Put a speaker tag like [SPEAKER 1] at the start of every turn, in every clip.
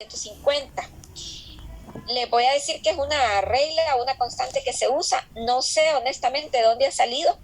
[SPEAKER 1] 150. Les voy a decir que es una regla, una constante que se usa. No sé honestamente de dónde ha salido,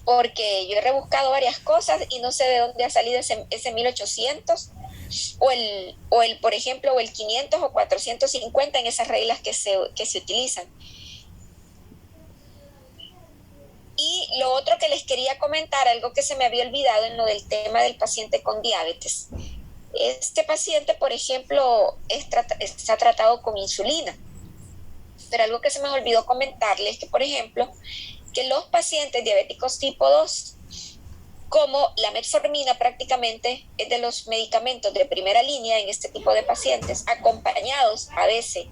[SPEAKER 1] porque yo he rebuscado varias cosas y no sé de dónde ha salido ese 1800 por ejemplo, o el 500 o 450 en esas reglas que se utilizan. Y lo otro que les quería comentar, algo que se me había olvidado en lo del tema del paciente con diabetes. Este paciente, por ejemplo, está tratado con insulina. Pero algo que se me olvidó comentarles es que, por ejemplo, que los pacientes diabéticos tipo 2, como la metformina prácticamente es de los medicamentos de primera línea en este tipo de pacientes, acompañados a veces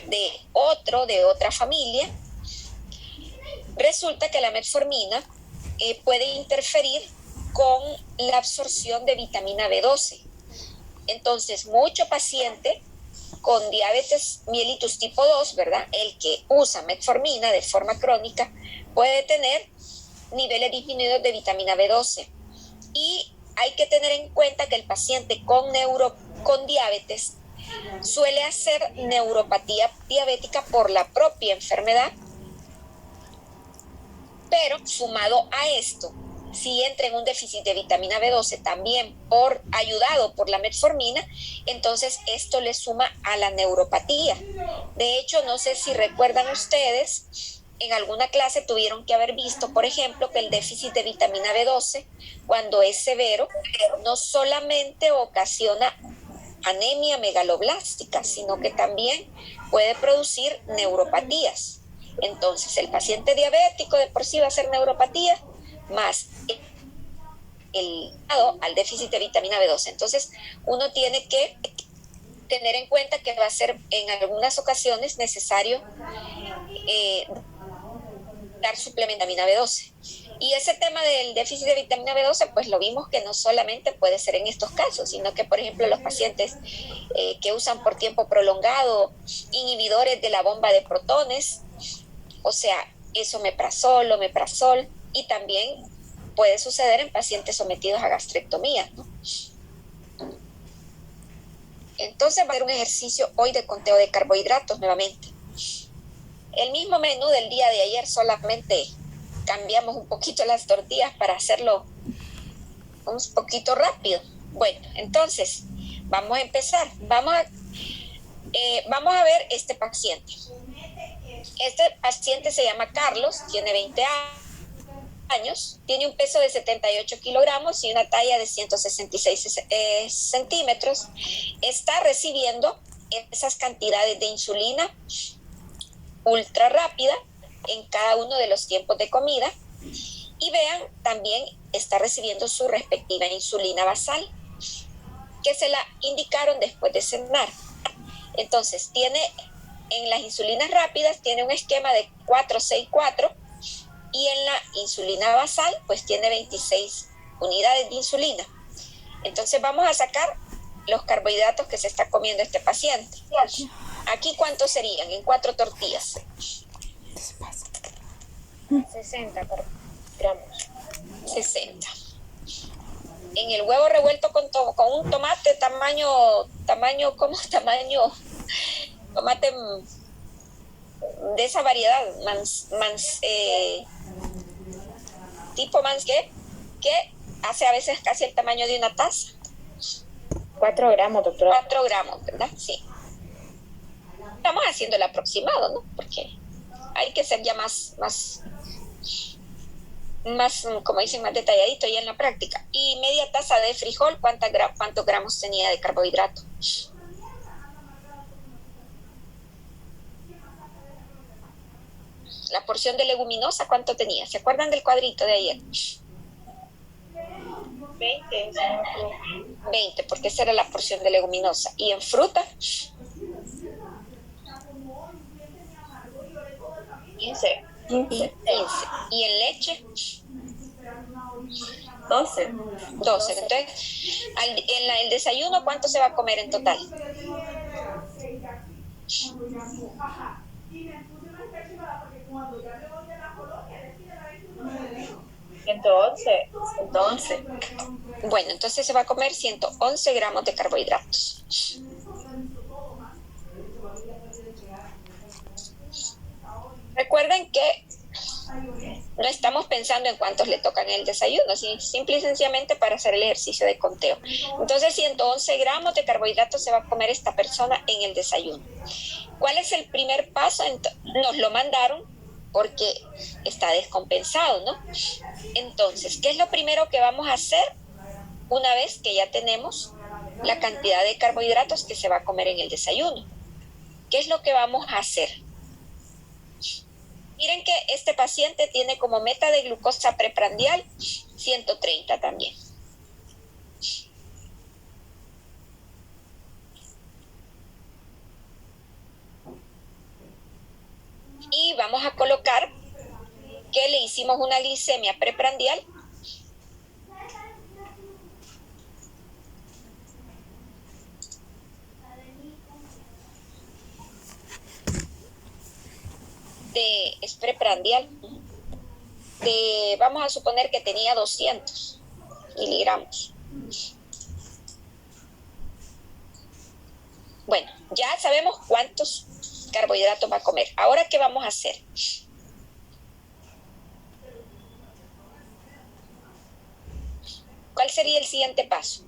[SPEAKER 1] de otra familia, resulta que la metformina puede interferir con la absorción de vitamina B12. Entonces, mucho paciente con diabetes mellitus tipo 2, ¿verdad? El que usa metformina de forma crónica puede tener niveles disminuidos de vitamina B12. Y hay que tener en cuenta que el paciente con diabetes suele hacer neuropatía diabética por la propia enfermedad, pero sumado a esto, si entra en un déficit de vitamina B12 también ayudado por la metformina, entonces esto le suma a la neuropatía. De hecho, no sé si recuerdan ustedes, en alguna clase tuvieron que haber visto, por ejemplo, que el déficit de vitamina B12, cuando es severo, no solamente ocasiona anemia megaloblástica, sino que también puede producir neuropatías. Entonces, el paciente diabético de por sí va a ser neuropatía, más el al déficit de vitamina B12. Entonces, uno tiene que tener en cuenta que va a ser en algunas ocasiones necesario dar suplemento de vitamina B12. Y ese tema del déficit de vitamina B12, pues lo vimos que no solamente puede ser en estos casos, sino que, por ejemplo, los pacientes que usan por tiempo prolongado inhibidores de la bomba de protones, o sea, esomeprazol, omeprazol, y también puede suceder en pacientes sometidos a gastrectomía, ¿no? Entonces va a ser un ejercicio hoy de conteo de carbohidratos nuevamente. El mismo menú del día de ayer, solamente cambiamos un poquito las tortillas para hacerlo un poquito rápido. Bueno, entonces vamos a empezar. Vamos a ver este paciente. Este paciente se llama Carlos, tiene 20 años, tiene un peso de 78 kilogramos y una talla de 166 centímetros. Está recibiendo esas cantidades de insulina ultra rápida en cada uno de los tiempos de comida. Y vean, también está recibiendo su respectiva insulina basal, que se la indicaron después de cenar. Entonces, en las insulinas rápidas tiene un esquema de 4-6-4, y en la insulina basal pues tiene 26 unidades de insulina. Entonces vamos a sacar los carbohidratos que se está comiendo este paciente. Aquí, ¿cuántos serían en 4 tortillas? 60 gramos. 60. En el huevo revuelto con un tomate tomate de esa variedad, tipo Mansque, que hace a veces casi el tamaño de una taza.
[SPEAKER 2] 4 gramos, doctora.
[SPEAKER 1] 4 gramos, ¿verdad? Sí. Estamos haciendo el aproximado, ¿no? Porque hay que ser ya más, como dicen, más detalladito ya en la práctica. Y media taza de frijol, ¿cuántos gramos tenía de carbohidrato? La porción de leguminosa, ¿cuánto tenía? ¿Se acuerdan del cuadrito de ayer?
[SPEAKER 2] 20.
[SPEAKER 1] 20, porque esa era la porción de leguminosa. ¿Y en fruta?
[SPEAKER 2] 15.
[SPEAKER 1] ¿Y en leche?
[SPEAKER 2] 12.
[SPEAKER 1] Entonces, en el desayuno, ¿cuánto se va a comer en total?
[SPEAKER 2] 111.
[SPEAKER 1] Bueno, entonces se va a comer 111 gramos de carbohidratos. pensando en cuántos le tocan en el desayuno, simple y sencillamente para hacer el ejercicio de conteo. Entonces 111 gramos de carbohidratos se va a comer esta persona en el desayuno. ¿Cuál es el primer paso? Nos lo mandaron porque está descompensado, ¿no? Entonces, ¿qué es lo primero que vamos a hacer una vez que ya tenemos la cantidad de carbohidratos que se va a comer en el desayuno? ¿Qué es lo que vamos a hacer? Miren que este paciente tiene como meta de glucosa preprandial 130 también. Y vamos a colocar que le hicimos una glicemia preprandial es preprandial vamos a suponer que tenía 200 miligramos. Bueno, ya sabemos cuántos carbohidratos va a comer. Ahora, ¿qué vamos a hacer? ¿Cuál sería el siguiente paso?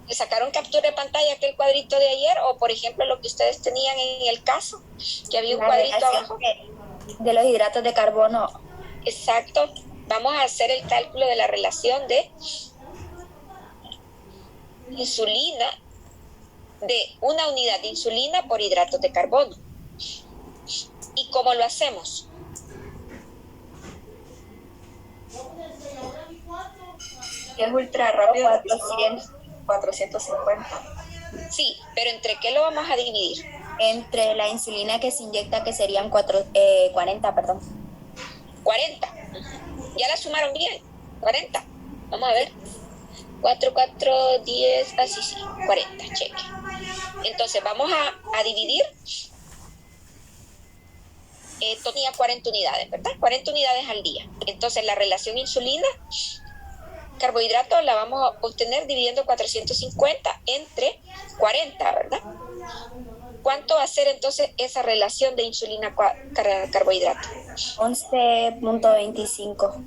[SPEAKER 1] ¿Le sacaron captura de pantalla aquel cuadrito de ayer? O, por ejemplo, lo que ustedes tenían en el caso, que había un cuadrito abajo.
[SPEAKER 2] De los hidratos de carbono.
[SPEAKER 1] Exacto. Vamos a hacer el cálculo de la relación de insulina, de una unidad de insulina por hidratos de carbono. ¿Y cómo lo hacemos?
[SPEAKER 2] Es ultra rápido, 450.
[SPEAKER 1] Sí, pero ¿entre qué lo vamos a dividir?
[SPEAKER 2] Entre la insulina que se inyecta, que serían 40, perdón.
[SPEAKER 1] 40. ¿Ya la sumaron bien? 40. Vamos a ver. 4, 4, 10, así sí, 40, cheque. Entonces vamos a dividir. Tenía 40 unidades, ¿verdad? 40 unidades al día. Entonces la relación insulina carbohidratos la vamos a obtener dividiendo 450 entre 40, ¿verdad? ¿Cuánto va a ser entonces esa relación de insulina carbohidrato?
[SPEAKER 2] 11.25.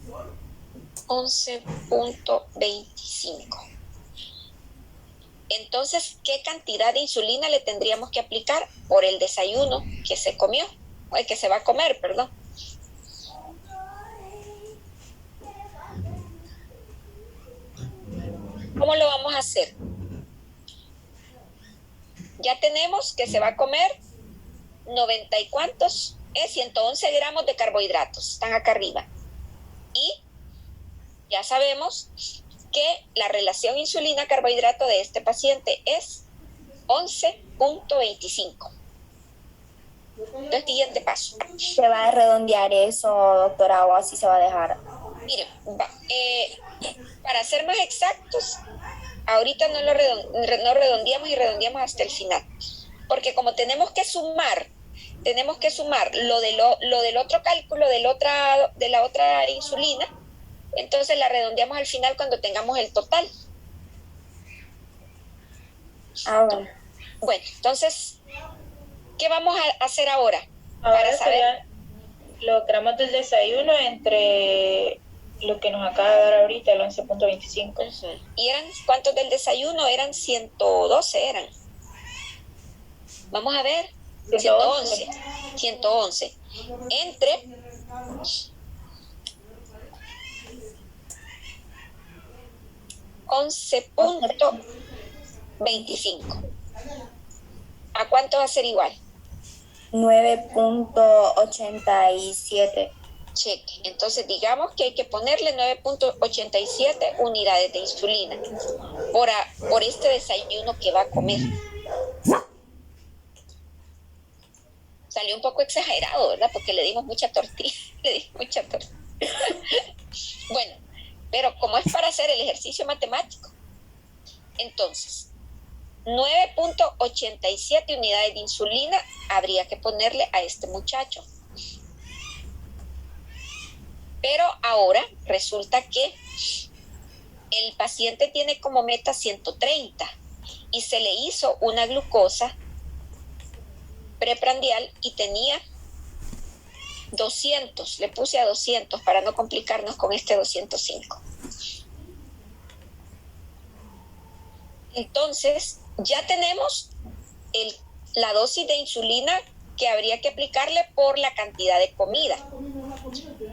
[SPEAKER 1] 11.25. Entonces, ¿qué cantidad de insulina le tendríamos que aplicar por el desayuno que se comió? O el que se va a comer, perdón. ¿Cómo lo vamos a hacer? Ya tenemos que se va a comer 90 y cuántos, 111 gramos de carbohidratos, están acá arriba. Y ya sabemos que la relación insulina-carbohidrato de este paciente es 11.25. Entonces, siguiente paso.
[SPEAKER 2] ¿Se va a redondear eso, doctora, o así se va a dejar?
[SPEAKER 1] Miren, para ser más exactos, ahorita no redondeamos y redondeamos hasta el final, porque como tenemos que sumar lo del otro cálculo de la otra insulina, entonces la redondeamos al final cuando tengamos el total.
[SPEAKER 2] Bueno.
[SPEAKER 1] Bueno, entonces, ¿qué vamos a hacer ahora?
[SPEAKER 3] Para saber los gramos del desayuno entre lo que nos acaba de dar ahorita, el 11.25.
[SPEAKER 1] Uh-huh. ¿Y eran cuántos del desayuno? Eran 112, eran. Vamos a ver. 111. Entre 11.25. ¿A cuánto va a ser igual?
[SPEAKER 2] 9.87.
[SPEAKER 1] Cheque. Entonces digamos que hay que ponerle 9.87 unidades de insulina por este desayuno que va a comer. Salió un poco exagerado, ¿verdad? Porque le dimos mucha tortilla. Bueno, pero como es para hacer el ejercicio matemático, entonces 9.87 unidades de insulina habría que ponerle a este muchacho. Pero ahora resulta que el paciente tiene como meta 130 y se le hizo una glucosa preprandial y tenía 200, le puse a 200 para no complicarnos con este 205. Entonces, ya tenemos la dosis de insulina que habría que aplicarle por la cantidad de comida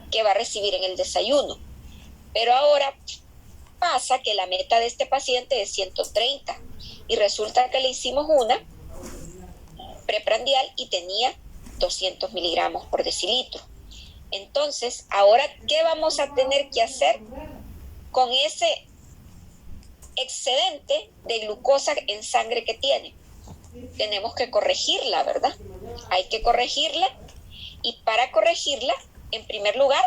[SPEAKER 1] que va a recibir en el desayuno. Pero ahora pasa que la meta de este paciente es 130 y resulta que le hicimos una preprandial y tenía 200 miligramos por decilitro. Entonces, ahora, ¿qué vamos a tener que hacer con ese excedente de glucosa en sangre que tiene? Tenemos que corregirla, ¿verdad? Hay que corregirla, y para corregirla, en primer lugar,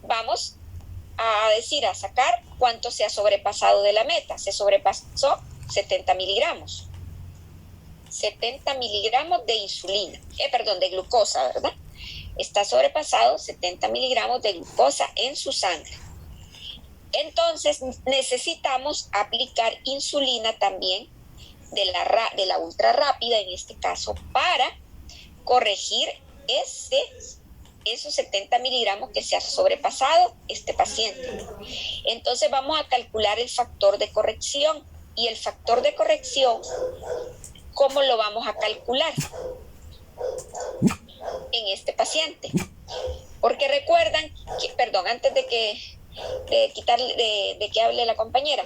[SPEAKER 1] vamos a sacar cuánto se ha sobrepasado de la meta. Se sobrepasó 70 miligramos. 70 miligramos de de glucosa, ¿verdad? Está sobrepasado 70 miligramos de glucosa en su sangre. Entonces, necesitamos aplicar insulina también de la ultra rápida, en este caso, para corregir esos 70 miligramos que se ha sobrepasado este paciente. Entonces, vamos a calcular el factor de corrección. Y el factor de corrección, ¿cómo lo vamos a calcular en este paciente? Porque recuerdan antes de que hable la compañera,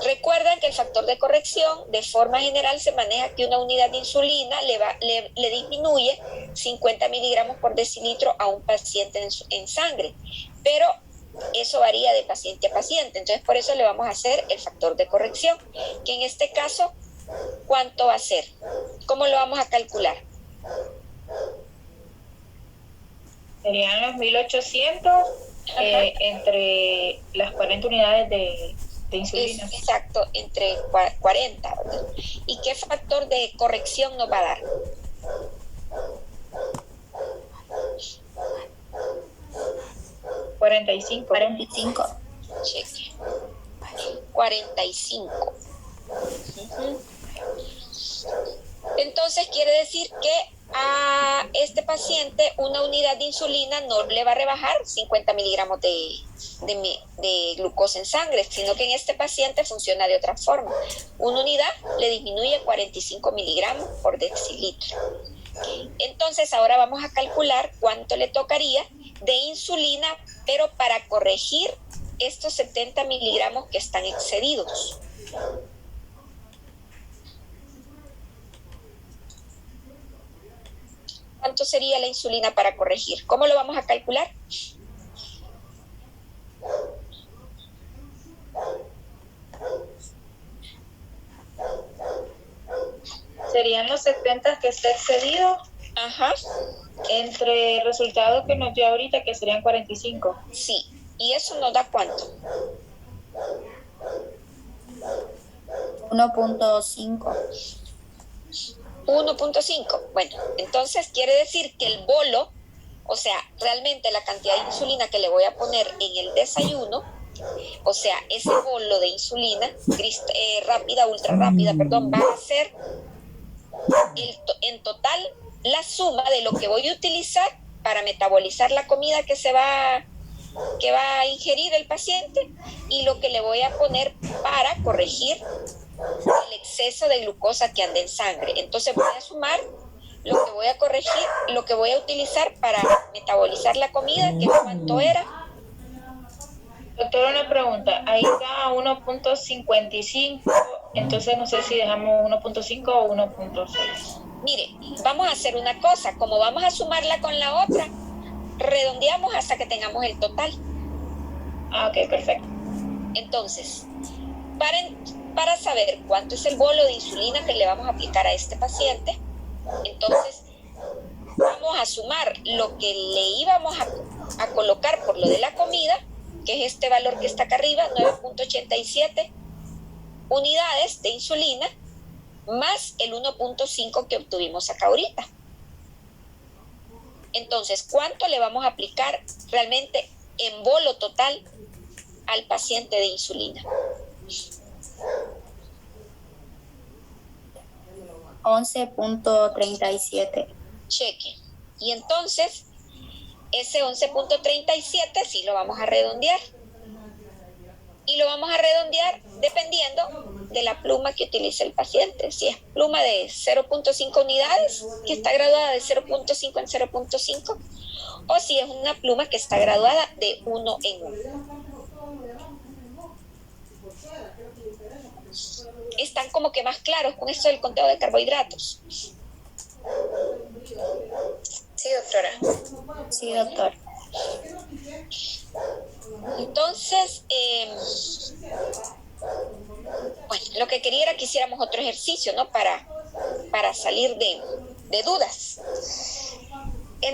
[SPEAKER 1] recuerdan que el factor de corrección de forma general se maneja que una unidad de insulina le disminuye 50 miligramos por decilitro a un paciente en sangre, pero eso varía de paciente a paciente. Entonces, por eso le vamos a hacer el factor de corrección, que en este caso, ¿cuánto va a ser? ¿Cómo lo vamos a calcular?
[SPEAKER 3] Serían los 1800 entre las 40 unidades de insulina.
[SPEAKER 1] Exacto, entre 40, ¿verdad? ¿Y qué factor de corrección nos va a dar?
[SPEAKER 3] $45.
[SPEAKER 1] Cheque. 45. Entonces quiere decir que a este paciente una unidad de insulina no le va a rebajar 50 miligramos de glucosa en sangre, sino que en este paciente funciona de otra forma. Una unidad le disminuye 45 miligramos por decilitro. Entonces ahora vamos a calcular cuánto le tocaría de insulina, pero para corregir estos 70 miligramos que están excedidos. ¿Cuánto sería la insulina para corregir? ¿Cómo lo vamos a calcular?
[SPEAKER 3] Serían los 70 que está excedido.
[SPEAKER 1] Ajá.
[SPEAKER 3] Entre el resultado que nos dio ahorita, que serían 45.
[SPEAKER 1] Sí. ¿Y eso nos da cuánto?
[SPEAKER 2] 1.5.
[SPEAKER 1] 1.5. Bueno, entonces quiere decir que el bolo, o sea, realmente la cantidad de insulina que le voy a poner en el desayuno, o sea, ese bolo de insulina ultra rápida, va a ser en total la suma de lo que voy a utilizar para metabolizar la comida que va a ingerir el paciente y lo que le voy a poner para corregir el exceso de glucosa que anda en sangre. Entonces voy a sumar lo que voy a corregir, lo que voy a utilizar para metabolizar la comida, que cuánto era.
[SPEAKER 3] Doctora, una pregunta. Ahí está 1.55, entonces no sé si dejamos 1.5 o 1.6.
[SPEAKER 1] Mire, vamos a hacer una cosa, como vamos a sumarla con la otra, redondeamos hasta que tengamos el total.
[SPEAKER 3] Ok, perfecto.
[SPEAKER 1] Entonces, para saber cuánto es el bolo de insulina que le vamos a aplicar a este paciente, entonces vamos a sumar lo que le íbamos a colocar por lo de la comida, que es este valor que está acá arriba, 9.87 unidades de insulina, más el 1.5 que obtuvimos acá ahorita. Entonces, ¿cuánto le vamos a aplicar realmente en bolo total al paciente de insulina?
[SPEAKER 2] 11.37.
[SPEAKER 1] Cheque. Y entonces, ese 11.37 sí lo vamos a redondear. Y lo vamos a redondear dependiendo de la pluma que utilice el paciente. Si es pluma de 0.5 unidades, que está graduada de 0.5 en 0.5, o si es una pluma que está graduada de 1 en 1. Están como que más claros con esto del conteo de carbohidratos.
[SPEAKER 3] Sí, doctora.
[SPEAKER 2] Sí, doctor.
[SPEAKER 1] Entonces, bueno, lo que quería era que hiciéramos otro ejercicio, ¿no? Para salir de dudas.